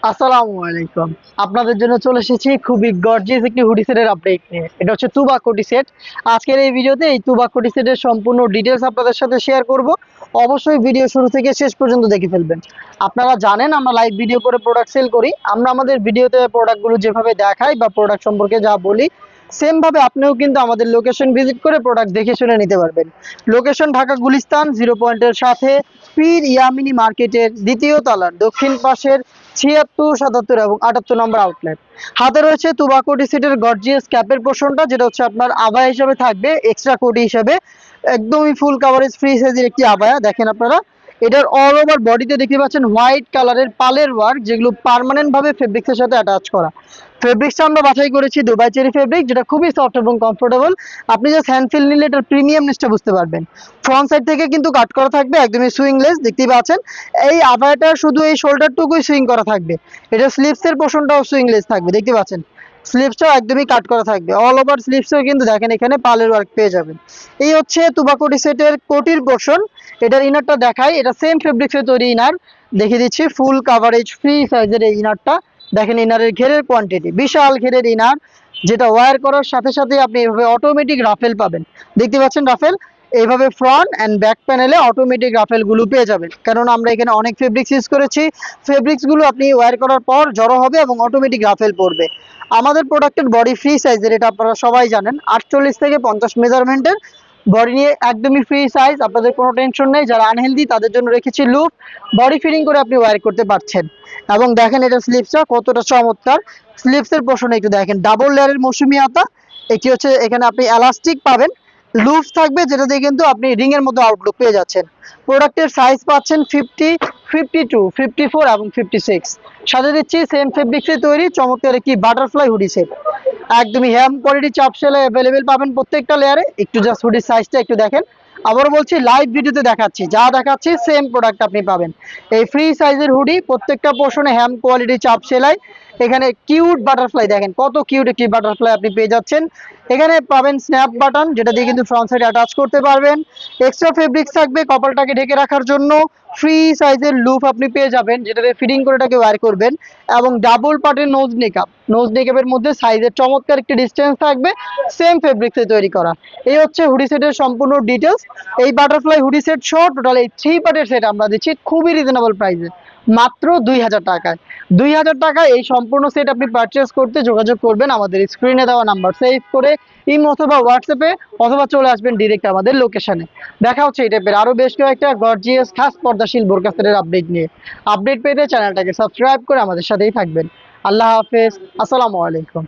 আসসালামু আলাইকুম। আপনাদের জন্য চলে এসেছি খুবই গর্জিয়াস একটি হুডি সেটের আপডেট নিয়ে। এটা হচ্ছে তুবা কোটি সেট। আজকের এই ভিডিওতে এই তুবা কোটি সেটের সম্পূর্ণ ডিটেলস আপনাদের সাথে শেয়ার করব। অবশ্যই ভিডিও শুরু থেকে শেষ পর্যন্ত দেখে ফেলবেন। আপনারা জানেন আমরা লাইভ ভিডিও করে প্রোডাক্ট সেল করি। আমরা আমাদের ভিডিওতে প্রোডাক্টগুলো যেভাবে দেখাই বা প্রোডাক্ট সম্পর্কে যা বলি সেম ভাবে আপনিও কিন্তু আমাদের লোকেশন ভিজিট করে প্রোডাক্ট দেখে শুনে নিতে পারবেন। লোকেশন ঢাকা গুলিস্তান 0 পয়েন্টের সাথে পীর ইয়ামিনী মার্কেটের দ্বিতীয় তলার দক্ষিণ পাশের ৭৬, ৭৭ এবং ৭৮ নম্বর আউটলেট। হাতে রয়েছে তুবা কোটি সেটের গর্জিয়াস ক্যাপের পোর্শনটা, যেটা হচ্ছে আপনার আবায়া হিসেবে থাকবে, এক্সট্রা কোটি হিসেবে একদমই ফুল কাভারেজ ফ্রি সাইজের একটি আবায়া। দেখেন আপনারা এটার অল ওভার বডিতে দেখতে পাচ্ছেন হোয়াইট কালারের পালের ওয়ার্ক, যেগুলো পার্মানেন্ট ভাবে ফেব্রিক্সের সাথে অ্যাটাচ করা। ফেব্রিক্সটা আমরা বাছাই করেছি দুবাই চেরি ফেব্রিক, যেটা খুবই সফট এবং কমফোর্টেবল। আপনি জাস্ট হ্যান্ড ফিল নিলে এটার প্রিমিয়ামনেসটা বুঝতে পারবেন। ফ্রন্ট সাইড থেকে কিন্তু কাট করা থাকবে, একদমই সুইংলেস দেখতেই পাচ্ছেন। এই আবায়াটা শুধু এই শোল্ডারটুকুই সুইং করা থাকবে। এটা স্লিভসের পোর্শনটাও সুইংলেস থাকবে, দেখতে পাচ্ছেন। স্লিভসটাও একদমই কাট করা থাকবে, অল ওভার স্লিভসও কিন্তু দেখেন এখানে পালের ওয়ার্ক পেয়ে যাবেন। এই হচ্ছে তুবা কোটি সেটের কোটির পোর্শন। এটার ইনারটা দেখাই, এটা সেম ফেব্রিক্সের তৈরি ইনার। দেখিয়ে দিচ্ছি ফুল কাভারেজ ফ্রি সাইজের এই ইনারটা। দেখেন ইনারের ঘেরের কোয়ান্টিটি, বিশাল ঘেরের ইনার, যেটা ওয়্যার করার সাথে সাথে আপনি এভাবে অটোমেটিক রাফেল পাবেন। দেখতে পাচ্ছেন রাফেল, এইভাবে ফ্রন্ট অ্যান্ড ব্যাক প্যানেলে অটোমেটিক রাফেলগুলো পেয়ে যাবেন, কারণ আমরা এখানে অনেক ফেব্রিক্স ইউজ করেছি। ফেব্রিক্সগুলো আপনি ওয়্যার করার পর জড়ো হবে এবং অটোমেটিক রাফেল পড়বে। আমাদের প্রোডাক্টের বডি ফ্রি সাইজের, এটা আপনারা সবাই জানেন। 48 থেকে 50 মেজারমেন্টের বডি নিয়ে একদমই ফ্রি সাইজ, আপনাদের কোনো টেনশন নেই। যারা আনহেলদি তাদের জন্য রেখেছি লুপ, বডি ফিটিং করে আপনি ওয়্যার করতে পারছেন। এবং দেখেন এটা স্লিভসটা কতটা চমৎকার। স্লিভসের পোর্শনে একটু দেখেন ডাবল লেয়ারের মৌসুমি আতা। একটি হচ্ছে এখানে আপনি এলাস্টিক পাবেন, লুপস থাকবে, যেটা দিয়ে কিন্তু আপনি রিং এর মতো আউটলুক পেয়ে যাচ্ছেন। প্রোডাক্টের সাইজ পাচ্ছেন 50, 52, 54 এবং 56। সাথে দিচ্ছি সেম ফেব্রিক্সে তৈরি চমৎকার একটি বাটারফ্লাই হুডি সেট। একদমই হ্যাম কোয়ালিটি চাপ সেলে অ্যাভেলেবেল পাবেন প্রত্যেকটা লেয়ারে। একটু জাস্ট হুডির সাইজটা একটু দেখেন। আবারও বলছি, লাইভ ভিডিওতে দেখাচ্ছি, যা দেখাচ্ছি সেম প্রোডাক্ট আপনি পাবেন। এই ফ্রি সাইজের হুডি, প্রত্যেকটা পোর্শনে হ্যাম কোয়ালিটি চাপ সেলাই। এখানে কিউট বাটারফ্লাই, দেখেন কত কিউট একটি বাটারফ্লাই আপনি পেয়ে যাচ্ছেন। এখানে পাবেন স্ন্যাপ বাটন, যেটা দিয়ে কিন্তু ফ্রন্ট সাইডে অ্যাটাচ করতে পারবেন। এক্সট্রা ফেব্রিক্স থাকবে কপালটাকে ঢেকে রাখার জন্য। ফ্রি সাইজের লুপ আপনি পেয়ে যাবেন, যেটাতে ফিটিং করে এটাকে ওয়্যার করবেন। এবং ডাবল পার্টের নোজ নেকআপ, নোজ নেকআপের মধ্যে সাইজের চমৎকার একটি ডিস্টেন্স থাকবে, সেম ফেব্রিক্সে তৈরি করা। এই হচ্ছে হুডি সেটের সম্পূর্ণ ডিটেলস। এই বাটারফ্লাই হুডি সেট সহ টোটাল এই 3 পার্টের সেট আমরা দিচ্ছি খুবই রিজনেবল প্রাইসে, মাত্র 2000 টাকায়। 2000 টাকায় এই সম্পূর্ণ সেট আপনি পারচেস করতে যোগাযোগ করবেন আমাদের স্ক্রিনে দেওয়া নাম্বার সেভ করে ইমো অথবা হোয়াটসঅ্যাপে, অথবা চলে আসবেন ডিরেক্ট আমাদের লোকেশনে। দেখা হচ্ছে এই টাইপের আরো বেশ কয়েকটা গর্জিয়াস খাস পর্দাশীল বোরকা সেটের আপডেট নিয়ে। আপডেট পেতে চ্যানেলটাকে সাবস্ক্রাইব করে আমাদের সাথেই থাকবেন। আল্লাহ হাফেজ, আসসালামু আলাইকুম।